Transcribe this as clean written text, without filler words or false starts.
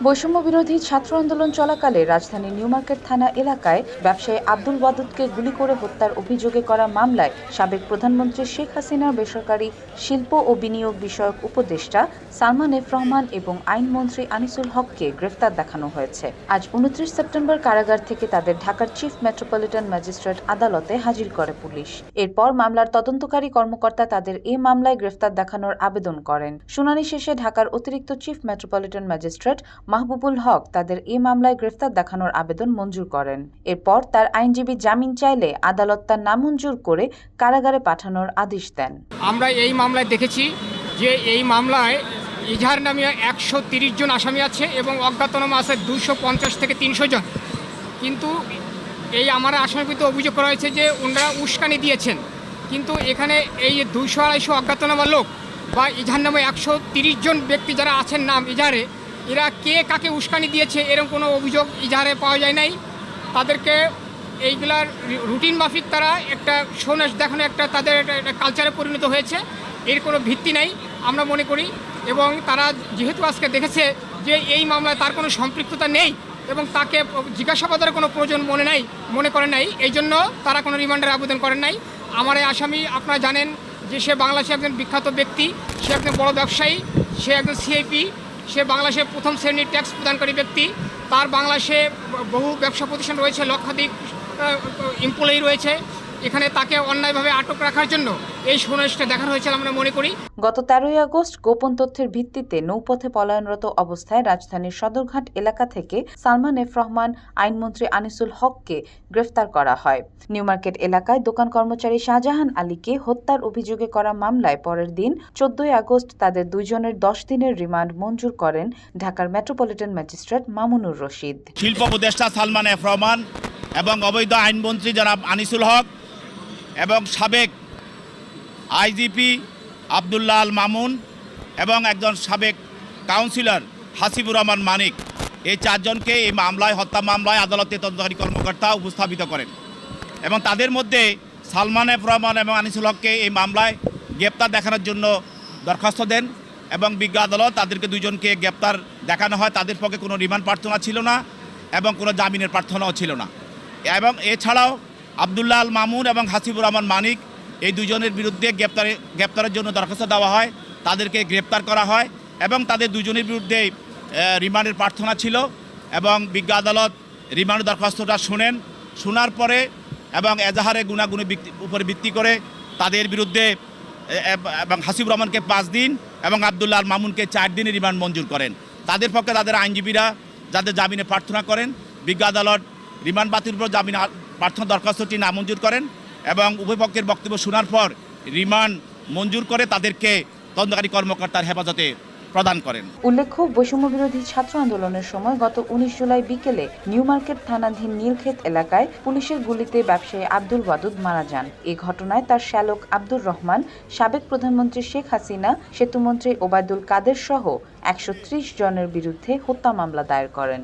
বৈষম্য বিরোধী ছাত্র আন্দোলন চলাকালে রাজধানীর নিউমার্কেট থানা এলাকায় ব্যবসায়ী আব্দুল ওয়াদুদকে গুলি করে হত্যার অভিযোগে করা মামলায় সাবেক প্রধানমন্ত্রী শেখ হাসিনার বেসরকারি শিল্প ও বিনিয়োগ বিষয়ক উপদেষ্টা সালমান এফ রহমান এবং আইনমন্ত্রী আনিসুল হককে গ্রেফতার দেখানো হয়েছে। আজ ২৯ সেপ্টেম্বর কারাগার থেকে তাদের ঢাকার চিফ মেট্রোপলিটন ম্যাজিস্ট্রেট আদালতে হাজির করে পুলিশ। এরপর মামলার তদন্তকারী কর্মকর্তা তাদের এ মামলায় গ্রেফতার দেখানোর আবেদন করেন। শুনানি শেষে ঢাকার অতিরিক্ত চিফ মেট্রোপলিটন ম্যাজিস্ট্রেট মাহবুবুল হক তাদের এই মামলায় গ্রেফতার দেখানোর আবেদন মঞ্জুর করেন। এরপর তার আইনজীবী জামিন চাইলে আদালত তা নামঞ্জুর করে কারাগারে পাঠানোর আদেশ দেন। আমরা এই মামলায় দেখেছি যে এই মামলায় ইজহার নামে ১৩০ জন আসামি আছে এবং অজ্ঞাতনামা আছে ২৫০ থেকে ৩০০ জন। কিন্তু এই আমার আসামির বিরুদ্ধে অভিযোগ করা হয়েছে যে ওনারা উস্কানি দিয়েছেন। কিন্তু এখানে এই ২০০-২৫০ অজ্ঞাতনামা লোক বা ইজহার নামে ১৩০ জন ব্যক্তি যারা আছেন নাম ইজহারে, এরা কে কাকে উস্কানি দিয়েছে এরকম কোনো অভিযোগ ইজহারে পাওয়া যায় নাই। তাদেরকে এইগুলার রুটিন মাফিক তারা একটা সন্ন্যাস দেখানো একটা তাদের একটা কালচারে পরিণত হয়েছে, এর কোনো ভিত্তি নাই আমরা মনে করি। এবং তারা যেহেতু আজকে দেখেছে যে এই মামলায় তার কোনো সম্পৃক্ততা নেই এবং তাকে জিজ্ঞাসাবাদের কোনো প্রয়োজন মনে করেন নাই, এই জন্য তারা কোনো রিমান্ডের আবেদন করেন নাই। আমার এই আসামি আপনারা জানেন যে সে বাংলাদেশে একজন বিখ্যাত ব্যক্তি, সে একজন বড় ব্যবসায়ী, সে একজন সিআইপি, সে বাংলাদেশে প্রথম শ্রেণীর ট্যাক্স প্রদানকারী ব্যক্তি। তার বাংলাদেশে বহু ব্যবসা প্রতিষ্ঠান রয়েছে, লক্ষাধিক এমপ্লয়ি রয়েছে। এখানে তাকে অন্যায়ভাবে আটক রাখার জন্য এই সন্ন্যাসটা দেখানো হয়েছিল আমরা মনে করি। গত ১৩ই আগস্ট গোপন তথ্যের ভিত্তিতে নৌপথে পলায়নরত অবস্থায় রাজধানীর সদরঘাট এলাকা থেকে সালমান এফ রহমান, আইনমন্ত্রী আনিসুল হককে গ্রেফতার করা হয়। নিউমার্কেট এলাকায় দোকান কর্মচারী শাহজাহান আলীকে হত্যার অভিযোগে করা মামলায় পরের দিন ১৪ই আগস্ট তাদের দুইজনের ১০ দিনের রিমান্ড মঞ্জুর করেন ঢাকার মেট্রোপলিটন ম্যাজিস্ট্রেট মামুনুর রশিদ। শিল্প উপদেষ্টা সালমান এফ রহমান এবং অবৈধ আইনমন্ত্রী জনাব আনিসুল হক এবং সাবেক আইজিপি আবদুল্লাহ আল মামুন এবং একজন সাবেক কাউন্সিলর হাসিবুর রহমান মানিক, এই চারজনকে এই মামলায় হত্যা মামলায় আদালতে তদন্তকারী কর্মকর্তা উপস্থাপিত করেন এবং তাদের মধ্যে সালমান এফ রহমান এবং আনিসুল হককে এই মামলায় গ্রেপ্তার দেখানোর জন্য দরখাস্ত দেন এবং বিজ্ঞ আদালত তাদেরকে দুজনকে গ্রেপ্তার দেখানো হয়। তাদের পক্ষে কোনো রিমান্ড প্রার্থনা ছিল না এবং কোনো জামিনের প্রার্থনাও ছিল না। এবং এছাড়াও আবদুল্লাহ আল মামুন এবং হাসিবুর রহমান মানিক, এই দুজনের বিরুদ্ধে গ্রেপ্তারের জন্য দরখাস্ত দেওয়া হয়, তাদেরকে গ্রেপ্তার করা হয় এবং তাদের দুজনের বিরুদ্ধে রিমান্ডের প্রার্থনা ছিল এবং বিজ্ঞ আদালত রিমান্ডের দরখাস্তটা শোনার পরে এবং এজাহারে গুণাগুণের উপরে ভিত্তি করে তাদের বিরুদ্ধে এবং হাসিবুর রহমানকে ৫ দিন এবং আবদুল্লাহ আল মামুনকে ৪ দিনের রিমান্ড মঞ্জুর করেন। তাদের পক্ষে তাদের আইনজীবীরা যাদের জামিনে প্রার্থনা করেন, বিজ্ঞ আদালত রিমান্ড বাতিলের উপর জামিন প্রার্থনা দরখাস্তটি নামঞ্জুর করেন এবং উভয় পক্ষের বক্তব্য শোনার পর রিমান্ড মঞ্জুর করে তাদেরকে তদন্তকারী কর্মকর্তার হেফাজতে প্রদান করেন। উল্লেখ্য, বৈষম্য বিরোধী ছাত্র আন্দোলনের সময় গত ১৯ জুলাই বিকেলে নিউমার্কেট থানাধীন নীলক্ষেত এলাকায় পুলিশের গুলিতে ব্যবসায়ী আব্দুল ওয়াদুদ মারা যান। এ ঘটনায় তার শ্যালক আব্দুর রহমান, সাবেক প্রধানমন্ত্রী শেখ হাসিনা, সেতুমন্ত্রী ওবায়দুল কাদের সহ ১৩০ জনের বিরুদ্ধে হত্যা মামলা দায়ের করেন।